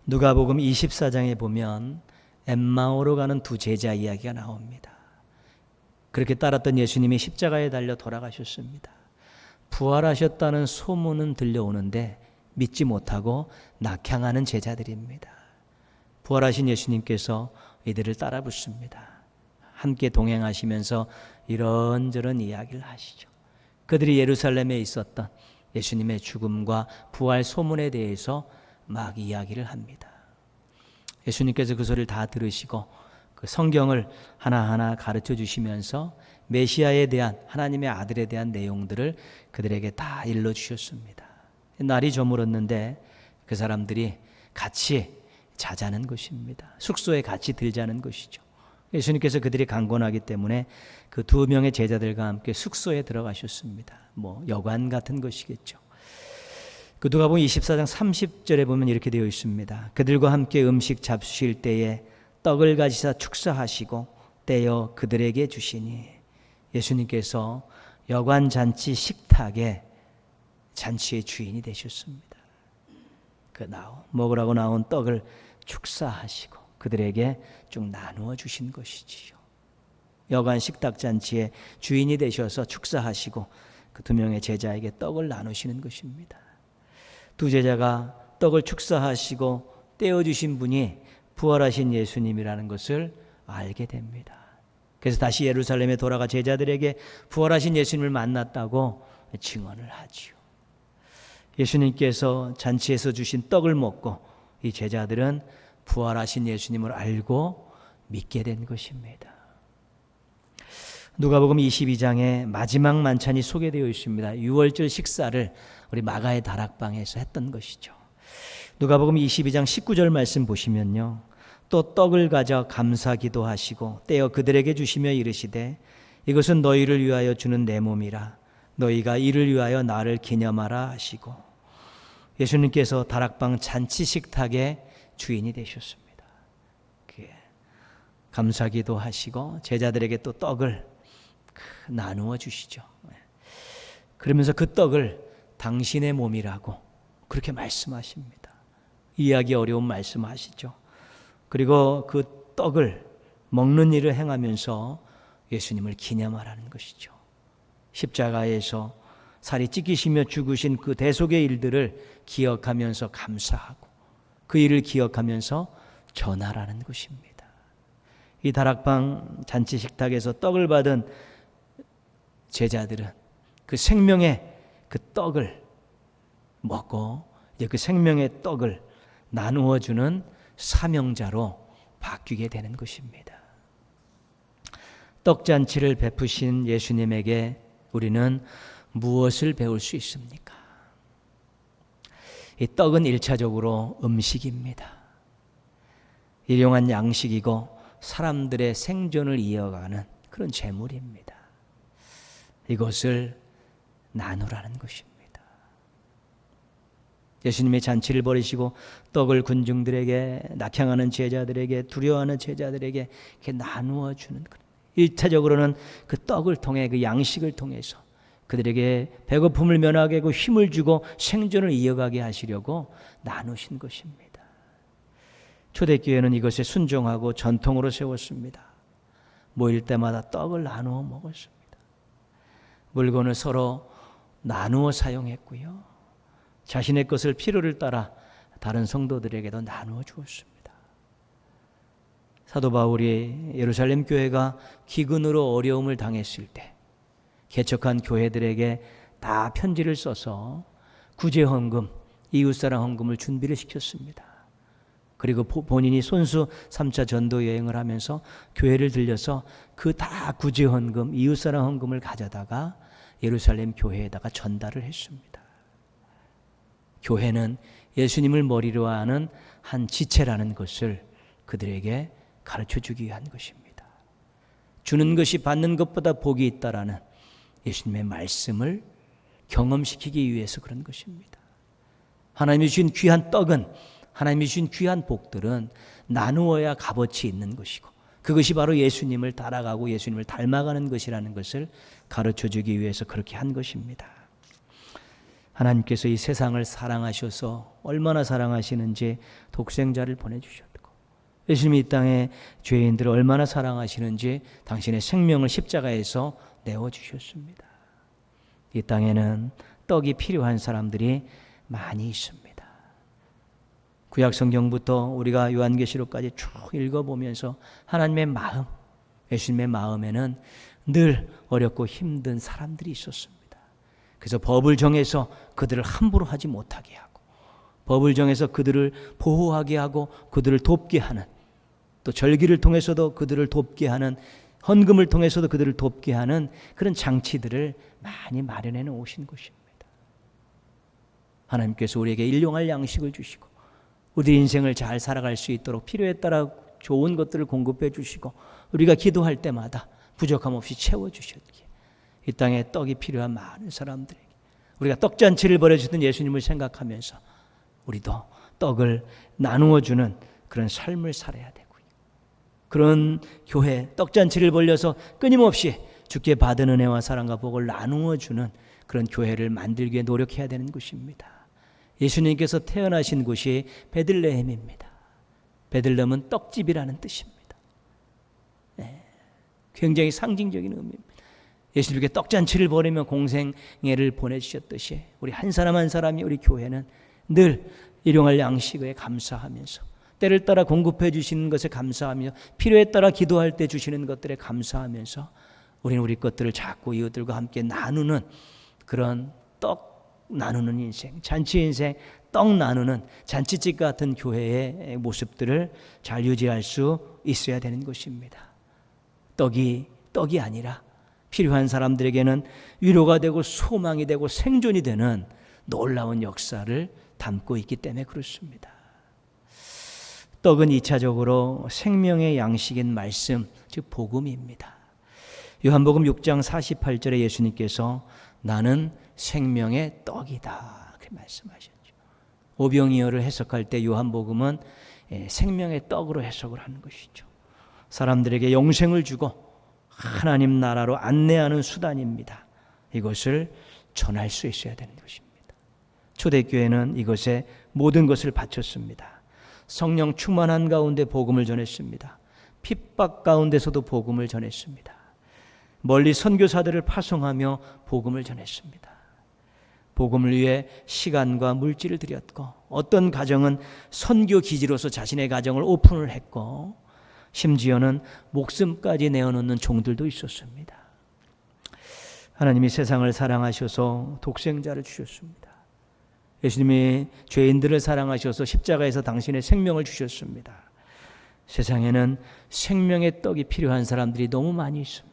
누가복음 24장에 보면 엠마오로 가는 2 제자 이야기가 나옵니다. 그렇게 따랐던 예수님이 십자가에 달려 돌아가셨습니다. 부활하셨다는 소문은 들려오는데 믿지 못하고 낙향하는 제자들입니다. 부활하신 예수님께서 이들을 따라 붙습니다. 함께 동행하시면서 이런저런 이야기를 하시죠. 그들이 예루살렘에 있었던 예수님의 죽음과 부활 소문에 대해서 막 이야기를 합니다. 예수님께서 그 소리를 다 들으시고 그 성경을 하나하나 가르쳐 주시면서 메시아에 대한, 하나님의 아들에 대한 내용들을 그들에게 다 일러 주셨습니다. 날이 저물었는데 그 사람들이 같이 자자는 것입니다. 숙소에 같이 들자는 것이죠. 예수님께서 그들이 강권하기 때문에 그 2명의 제자들과 함께 숙소에 들어가셨습니다. 뭐 여관 같은 것이겠죠. 그 누가복음 24장 30절에 보면 이렇게 되어 있습니다. 그들과 함께 음식 잡수실 때에 떡을 가지사 축사하시고 떼어 그들에게 주시니, 예수님께서 여관 잔치 식탁의 잔치의 주인이 되셨습니다. 그 먹으라고 나온 떡을 축사하시고 그들에게 쭉 나누어 주신 것이지요. 여관 식탁 잔치의 주인이 되셔서 축사하시고 그 2명의 제자에게 떡을 나누시는 것입니다. 2 제자가 떡을 축사하시고 떼어주신 분이 부활하신 예수님이라는 것을 알게 됩니다. 그래서 다시 예루살렘에 돌아가 제자들에게 부활하신 예수님을 만났다고 증언을 하지요. 예수님께서 잔치에서 주신 떡을 먹고 이 제자들은 부활하신 예수님을 알고 믿게 된 것입니다. 누가복음 22장에 마지막 만찬이 소개되어 있습니다. 6월절 식사를 우리 마가의 다락방에서 했던 것이죠. 누가복음 22장 19절 말씀 보시면요, 또 떡을 가져 감사 기도하시고 떼어 그들에게 주시며 이르시되 이것은 너희를 위하여 주는 내 몸이라 너희가 이를 위하여 나를 기념하라 하시고, 예수님께서 다락방 잔치 식탁의 주인이 되셨습니다. 감사 기도하시고 제자들에게 또 떡을 나누어 주시죠. 그러면서 그 떡을 당신의 몸이라고 그렇게 말씀하십니다. 이해하기 어려운 말씀하시죠. 그리고 그 떡을 먹는 일을 행하면서 예수님을 기념하라는 것이죠. 십자가에서 살이 찢기시며 죽으신 그 대속의 일들을 기억하면서 감사하고 그 일을 기억하면서 전하라는 것입니다. 이 다락방 잔치 식탁에서 떡을 받은 제자들은 그 생명의 그 떡을 먹고 이제 그 생명의 떡을 나누어 주는 사명자로 바뀌게 되는 것입니다. 떡잔치를 베푸신 예수님에게 우리는 무엇을 배울 수 있습니까? 이 떡은 1차적으로 음식입니다. 일용한 양식이고 사람들의 생존을 이어가는 그런 재물입니다. 이것을 나누라는 것입니다. 예수님의 잔치를 벌이시고 떡을 군중들에게, 낙향하는 제자들에게, 두려워하는 제자들에게 이렇게 나누어 주는 것. 1차적으로는 그 떡을 통해, 그 양식을 통해서 그들에게 배고픔을 면하게 하고 힘을 주고 생존을 이어가게 하시려고 나누신 것입니다. 초대교회는 이것에 순종하고 전통으로 세웠습니다. 모일 때마다 떡을 나누어 먹었습니다. 물건을 서로 나누어 사용했고요, 자신의 것을 필요를 따라 다른 성도들에게도 나누어 주었습니다. 사도 바울이 예루살렘 교회가 기근으로 어려움을 당했을 때 개척한 교회들에게 다 편지를 써서 구제헌금, 이웃사랑 헌금을 준비를 시켰습니다. 그리고 본인이 손수 3차 전도 여행을 하면서 교회를 들려서 그 다 구제헌금, 이웃사랑 헌금을 가져다가 예루살렘 교회에다가 전달을 했습니다. 교회는 예수님을 머리로 하는 한 지체라는 것을 그들에게 가르쳐주기 위한 것입니다. 주는 것이 받는 것보다 복이 있다라는 예수님의 말씀을 경험시키기 위해서 그런 것입니다. 하나님이 주신 귀한 떡은, 하나님이 주신 귀한 복들은 나누어야 값어치 있는 것이고, 그것이 바로 예수님을 따라가고 예수님을 닮아가는 것이라는 것을 가르쳐주기 위해서 그렇게 한 것입니다. 하나님께서 이 세상을 사랑하셔서 얼마나 사랑하시는지 독생자를 보내주셨고, 예수님이 이 땅에 죄인들을 얼마나 사랑하시는지 당신의 생명을 십자가에서 내어주셨습니다. 이 땅에는 떡이 필요한 사람들이 많이 있습니다. 구약 성경부터 우리가 요한계시록까지 쭉 읽어보면서 하나님의 마음, 예수님의 마음에는 늘 어렵고 힘든 사람들이 있었습니다. 그래서 법을 정해서 그들을 함부로 하지 못하게 하고, 법을 정해서 그들을 보호하게 하고 그들을 돕게 하는, 또 절기를 통해서도 그들을 돕게 하는, 헌금을 통해서도 그들을 돕게 하는 그런 장치들을 많이 마련해 놓으신 것입니다. 하나님께서 우리에게 일용할 양식을 주시고 우리 인생을 잘 살아갈 수 있도록 필요에 따라 좋은 것들을 공급해 주시고 우리가 기도할 때마다 부족함 없이 채워주셨기에 이 땅에 떡이 필요한 많은 사람들에게 우리가 떡잔치를 벌여주던 예수님을 생각하면서 우리도 떡을 나누어주는 그런 삶을 살아야 되고요. 그런 교회, 떡잔치를 벌려서 끊임없이 주께 받은 은혜와 사랑과 복을 나누어주는 그런 교회를 만들기 위해 노력해야 되는 것입니다. 예수님께서 태어나신 곳이 베들레헴입니다. 베들레헴은 떡집이라는 뜻입니다. 굉장히 상징적인 의미입니다. 예수님께 떡잔치를 벌이며 공생애를 보내주셨듯이 우리 한 사람 한 사람이 우리 교회는 늘 일용할 양식에 감사하면서 때를 따라 공급해 주시는 것에 감사하며 필요에 따라 기도할 때 주시는 것들에 감사하면서 우리는 우리 것들을 자꾸 이웃들과 함께 나누는 그런 떡 나누는 인생, 잔치 인생, 떡 나누는 잔치집 같은 교회의 모습들을 잘 유지할 수 있어야 되는 것입니다. 떡이 아니라 필요한 사람들에게는 위로가 되고 소망이 되고 생존이 되는 놀라운 역사를 담고 있기 때문에 그렇습니다. 떡은 2차적으로 생명의 양식인 말씀, 즉 복음입니다. 요한복음 6장 48절에 예수님께서 나는 생명의 떡이다 그렇게 말씀하셨죠. 오병이어를 해석할 때 요한복음은 생명의 떡으로 해석을 하는 것이죠. 사람들에게 영생을 주고 하나님 나라로 안내하는 수단입니다. 이것을 전할 수 있어야 되는 것입니다. 초대교회는 이것에 모든 것을 바쳤습니다. 성령 충만한 가운데 복음을 전했습니다. 핍박 가운데서도 복음을 전했습니다. 멀리 선교사들을 파송하며 복음을 전했습니다. 복음을 위해 시간과 물질을 들였고 어떤 가정은 선교 기지로서 자신의 가정을 오픈을 했고 심지어는 목숨까지 내어놓는 종들도 있었습니다. 하나님이 세상을 사랑하셔서 독생자를 주셨습니다. 예수님이 죄인들을 사랑하셔서 십자가에서 당신의 생명을 주셨습니다. 세상에는 생명의 떡이 필요한 사람들이 너무 많이 있습니다.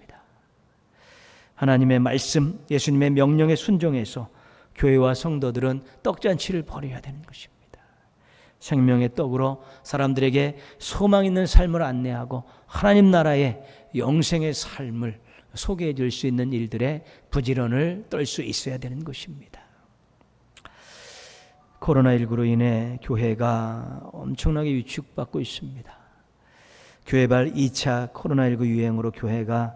하나님의 말씀, 예수님의 명령에 순종해서 교회와 성도들은 떡잔치를 벌여야 되는 것입니다. 생명의 떡으로 사람들에게 소망 있는 삶을 안내하고 하나님 나라의 영생의 삶을 소개해 줄 수 있는 일들에 부지런을 떨 수 있어야 되는 것입니다. 코로나19로 인해 교회가 엄청나게 위축받고 있습니다. 교회발 2차 코로나19 유행으로 교회가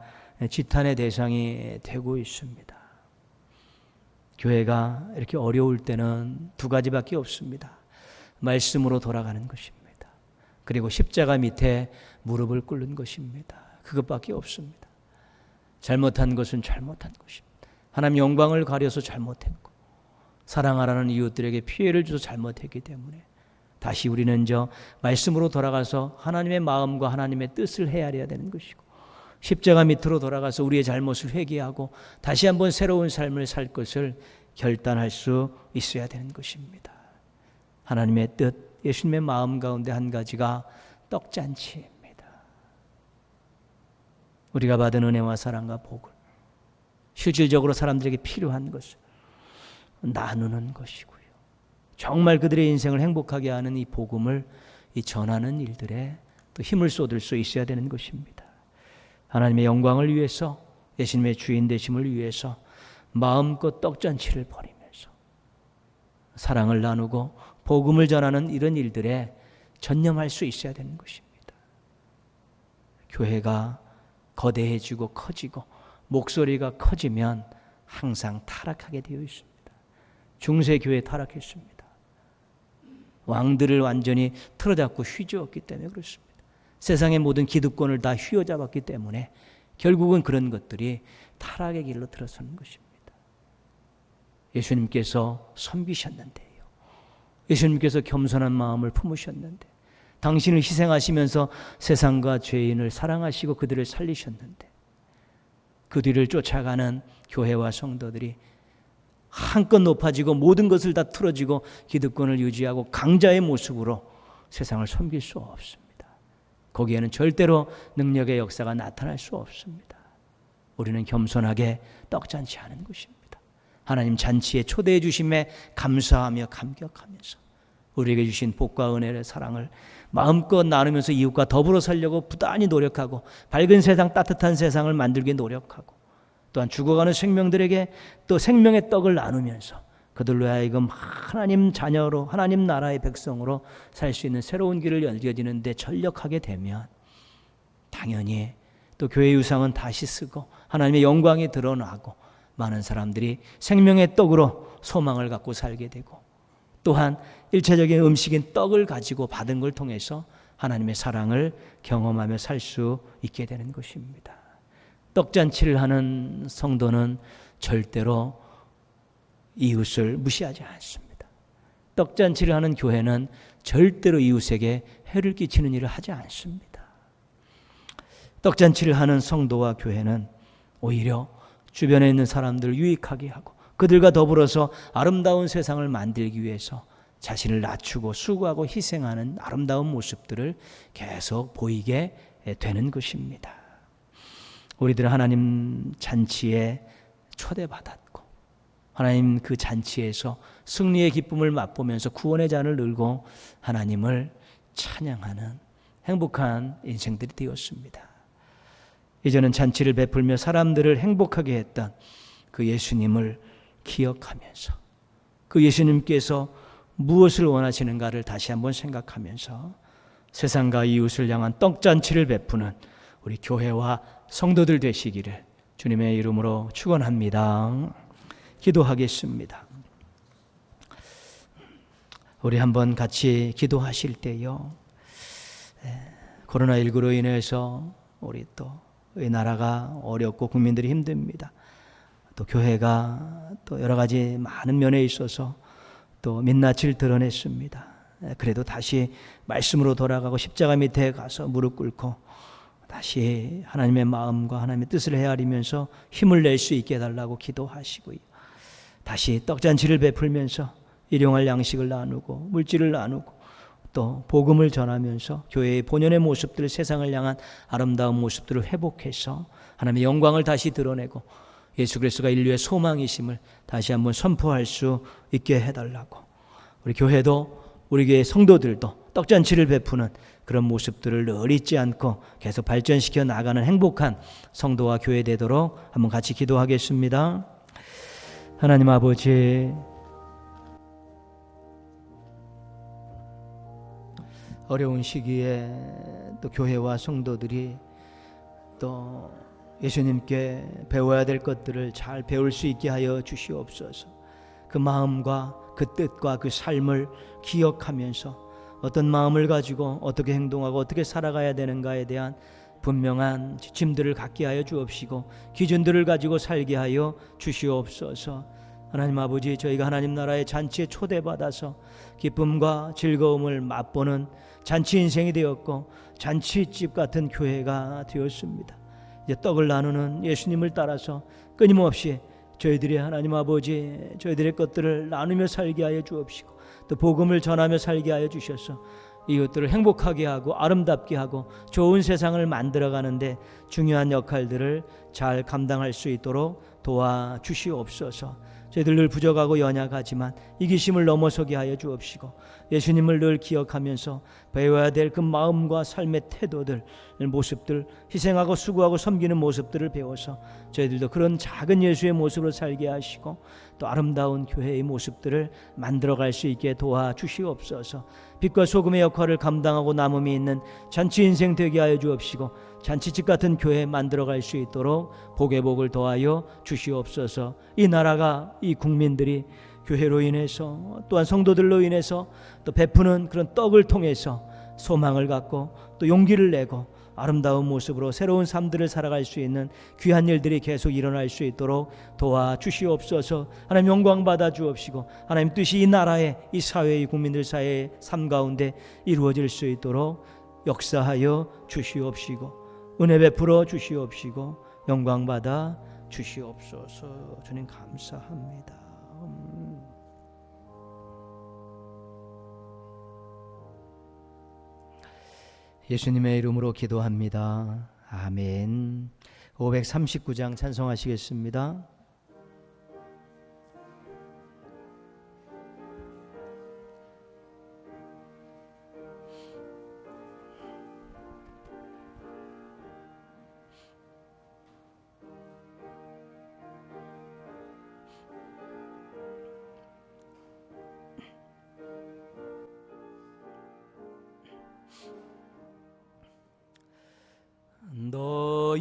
지탄의 대상이 되고 있습니다. 교회가 이렇게 어려울 때는 두 가지밖에 없습니다. 말씀으로 돌아가는 것입니다. 그리고 십자가 밑에 무릎을 꿇는 것입니다. 그것밖에 없습니다. 잘못한 것은 잘못한 것입니다. 하나님 영광을 가려서 잘못했고 사랑하라는 이웃들에게 피해를 줘서 잘못했기 때문에 다시 우리는 말씀으로 돌아가서 하나님의 마음과 하나님의 뜻을 헤아려야 되는 것이고 십자가 밑으로 돌아가서 우리의 잘못을 회개하고 다시 한번 새로운 삶을 살 것을 결단할 수 있어야 되는 것입니다. 하나님의 뜻, 예수님의 마음 가운데 한 가지가 떡잔치입니다. 우리가 받은 은혜와 사랑과 복을 실질적으로 사람들에게 필요한 것을 나누는 것이고요. 정말 그들의 인생을 행복하게 하는 이 복음을 전하는 일들에 또 힘을 쏟을 수 있어야 되는 것입니다. 하나님의 영광을 위해서 예수님의 주인 되심을 위해서 마음껏 떡잔치를 벌이면서 사랑을 나누고 복음을 전하는 이런 일들에 전념할 수 있어야 되는 것입니다. 교회가 거대해지고 커지고 목소리가 커지면 항상 타락하게 되어 있습니다. 중세교회 타락했습니다. 왕들을 완전히 틀어잡고 휘저었기 때문에 그렇습니다. 세상의 모든 기득권을 다 휘어잡았기 때문에 결국은 그런 것들이 타락의 길로 들어서는 것입니다. 예수님께서 섬기셨는데요. 예수님께서 겸손한 마음을 품으셨는데 당신을 희생하시면서 세상과 죄인을 사랑하시고 그들을 살리셨는데 그 뒤를 쫓아가는 교회와 성도들이 한껏 높아지고 모든 것을 다 틀어지고 기득권을 유지하고 강자의 모습으로 세상을 섬길 수 없습니다. 거기에는 절대로 능력의 역사가 나타날 수 없습니다. 우리는 겸손하게 떡잔치 하는 것입니다. 하나님 잔치에 초대해 주심에 감사하며 감격하면서 우리에게 주신 복과 은혜의 사랑을 마음껏 나누면서 이웃과 더불어 살려고 부단히 노력하고 밝은 세상, 따뜻한 세상을 만들기 노력하고 또한 죽어가는 생명들에게 또 생명의 떡을 나누면서 그들로 하여금 하나님 자녀로 하나님 나라의 백성으로 살 수 있는 새로운 길을 열려지는 데 전력하게 되면 당연히 또 교회의 유상은 다시 쓰고 하나님의 영광이 드러나고 많은 사람들이 생명의 떡으로 소망을 갖고 살게 되고 또한 일체적인 음식인 떡을 가지고 받은 걸 통해서 하나님의 사랑을 경험하며 살 수 있게 되는 것입니다. 떡잔치를 하는 성도는 절대로 이웃을 무시하지 않습니다. 떡잔치를 하는 교회는 절대로 이웃에게 해를 끼치는 일을 하지 않습니다. 떡잔치를 하는 성도와 교회는 오히려 주변에 있는 사람들을 유익하게 하고 그들과 더불어서 아름다운 세상을 만들기 위해서 자신을 낮추고 수고하고 희생하는 아름다운 모습들을 계속 보이게 되는 것입니다. 우리들은 하나님 잔치에 초대받았고 하나님 그 잔치에서 승리의 기쁨을 맛보면서 구원의 잔을 들고 하나님을 찬양하는 행복한 인생들이 되었습니다. 이제는 잔치를 베풀며 사람들을 행복하게 했던 그 예수님을 기억하면서 그 예수님께서 무엇을 원하시는가를 다시 한번 생각하면서 세상과 이웃을 향한 떡잔치를 베푸는 우리 교회와 성도들 되시기를 주님의 이름으로 축원합니다. 기도하겠습니다. 우리 한번 같이 기도하실 때요, 코로나19로 인해서 우리 또 이 나라가 어렵고 국민들이 힘듭니다. 또 교회가 또 여러 가지 많은 면에 있어서 또 민낯을 드러냈습니다. 그래도 다시 말씀으로 돌아가고 십자가 밑에 가서 무릎 꿇고 다시 하나님의 마음과 하나님의 뜻을 헤아리면서 힘을 낼 수 있게 해달라고 기도하시고요. 다시 떡잔치를 베풀면서 일용할 양식을 나누고 물질을 나누고 또 복음을 전하면서 교회의 본연의 모습들, 세상을 향한 아름다운 모습들을 회복해서 하나님의 영광을 다시 드러내고 예수 그리스도가 인류의 소망이심을 다시 한번 선포할 수 있게 해달라고, 우리 교회도 우리 교회 성도들도 떡잔치를 베푸는 그런 모습들을 늘 잊지 않고 계속 발전시켜 나가는 행복한 성도와 교회 되도록 한번 같이 기도하겠습니다. 하나님 아버지, 어려운 시기에 또 교회와 성도들이 또 예수님께 배워야 될 것들을 잘 배울 수 있게 하여 주시옵소서. 그 마음과 그 뜻과 그 삶을 기억하면서 어떤 마음을 가지고 어떻게 행동하고 어떻게 살아가야 되는가에 대한 분명한 지침들을 갖게 하여 주옵시고 기준들을 가지고 살게 하여 주시옵소서. 하나님 아버지, 저희가 하나님 나라의 잔치에 초대받아서 기쁨과 즐거움을 맛보는 잔치 인생이 되었고 잔치집 같은 교회가 되었습니다. 이제 떡을 나누는 예수님을 따라서 끊임없이 저희들이 하나님 아버지, 저희들의 것들을 나누며 살게 하여 주옵시고 또 복음을 전하며 살게 하여 주셔서 이것들을 행복하게 하고 아름답게 하고 좋은 세상을 만들어가는데 중요한 역할들을 잘 감당할 수 있도록 도와주시옵소서. 저희들 늘 부족하고 연약하지만 이기심을 넘어서게 하여 주옵시고 예수님을 늘 기억하면서 배워야 될 그 마음과 삶의 태도들, 모습들, 희생하고 수고하고 섬기는 모습들을 배워서 저희들도 그런 작은 예수의 모습으로 살게 하시고 또 아름다운 교회의 모습들을 만들어갈 수 있게 도와주시옵소서. 빛과 소금의 역할을 감당하고 남음이 있는 잔치 인생 되게 하여 주옵시고 잔치집 같은 교회 만들어갈 수 있도록 복의 복을 더하여 주시옵소서. 이 나라가, 이 국민들이 교회로 인해서 또한 성도들로 인해서 또 베푸는 그런 떡을 통해서 소망을 갖고 또 용기를 내고 아름다운 모습으로 새로운 삶들을 살아갈 수 있는 귀한 일들이 계속 일어날 수 있도록 도와주시옵소서. 하나님 영광 받아 주옵시고 하나님 뜻이 이 나라의, 이 사회의, 국민들 사회의 삶 가운데 이루어질 수 있도록 역사하여 주시옵시고 은혜 베풀어 주시옵시고 영광 받아 주시옵소서. 주님 감사합니다. 예수님의 이름으로 기도합니다. 아멘. 539장 찬송하시겠습니다.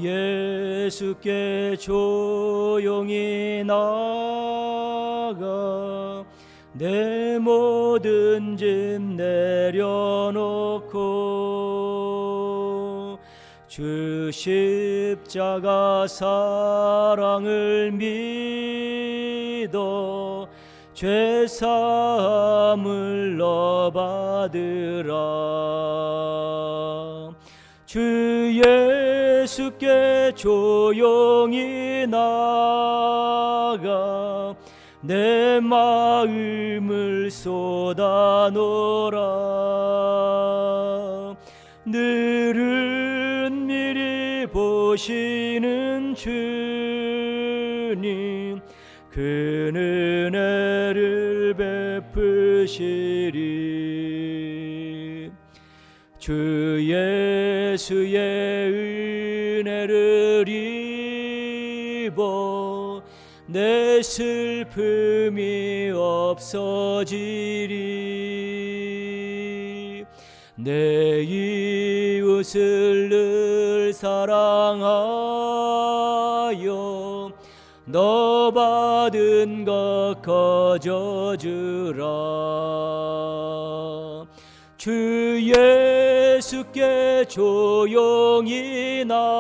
예수께 조용히 나가 내 모든 짐 내려놓고 주 십자가 사랑을 믿어 죄사함을 너 받으라. 주 예수께 조용히 나가 내 마음을 쏟아놓으라. 늘은 미리 보시는 주님 그 은혜를 베푸시리. 주 예수의 은혜를 입어 내 슬픔이 없어지리. 내 이웃을 늘 사랑하여 너 받은 것 거저주라. 주 예수께 조용히 나가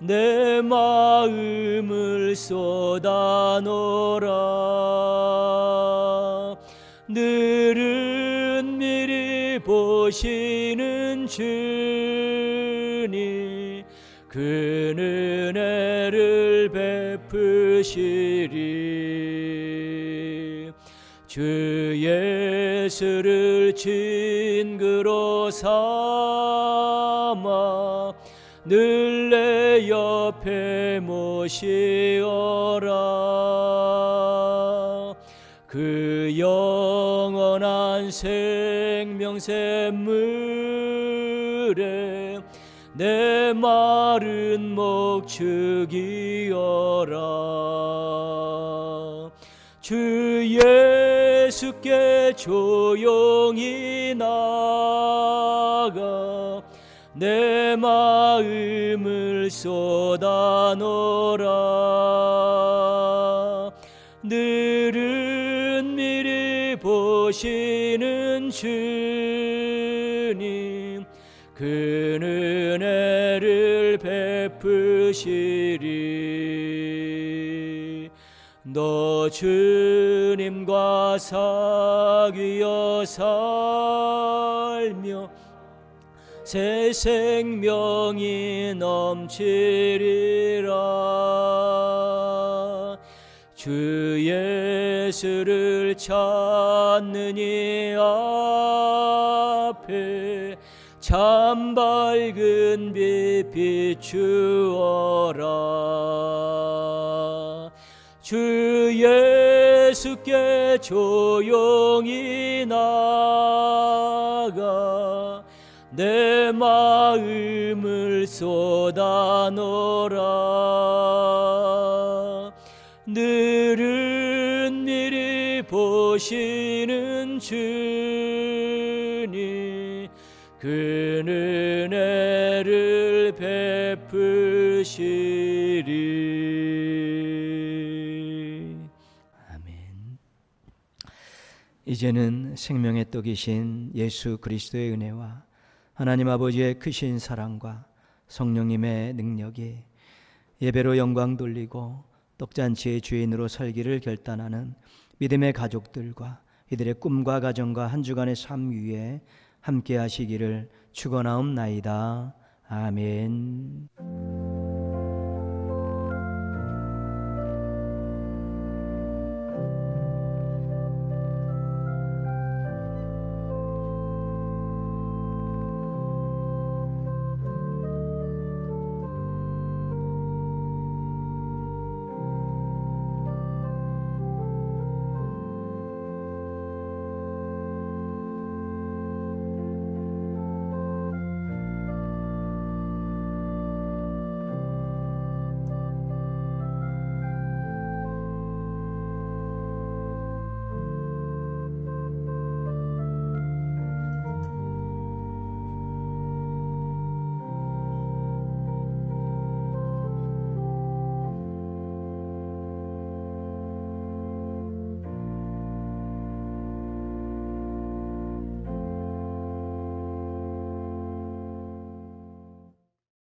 내 마음을 쏟아놓으라. 늘은 미리 보시는 주님 그 은혜를 베푸시리. 주 예수를 친구로 삼아 늘 내 옆에 모시어라. 그 영원한 생명샘물에 내 마른 목 죽이어라. 주 예수께 조용히 나가 내 마음을 쏟아놓으라. 늘은 미리 보시는 주님 그 은혜를 베푸시리. 너 주님과 사귀어 살며 새 생명이 넘치리라. 주 예수를 찾는 이 앞에 참 밝은 빛 비추어라. 주 예수께 조용히 나가 내 마음을 쏟아놓으라. 늘은 미리 보시는 주님 그 은혜를 베푸시리. 아멘. 이제는 생명의 떡이신 예수 그리스도의 은혜와 하나님 아버지의 크신 사랑과 성령님의 능력이 예배로 영광 돌리고 떡잔치의 주인으로 살기를 결단하는 믿음의 가족들과 이들의 꿈과 가정과 한 주간의 삶 위에 함께 하시기를 축원하옵나이다. 아멘.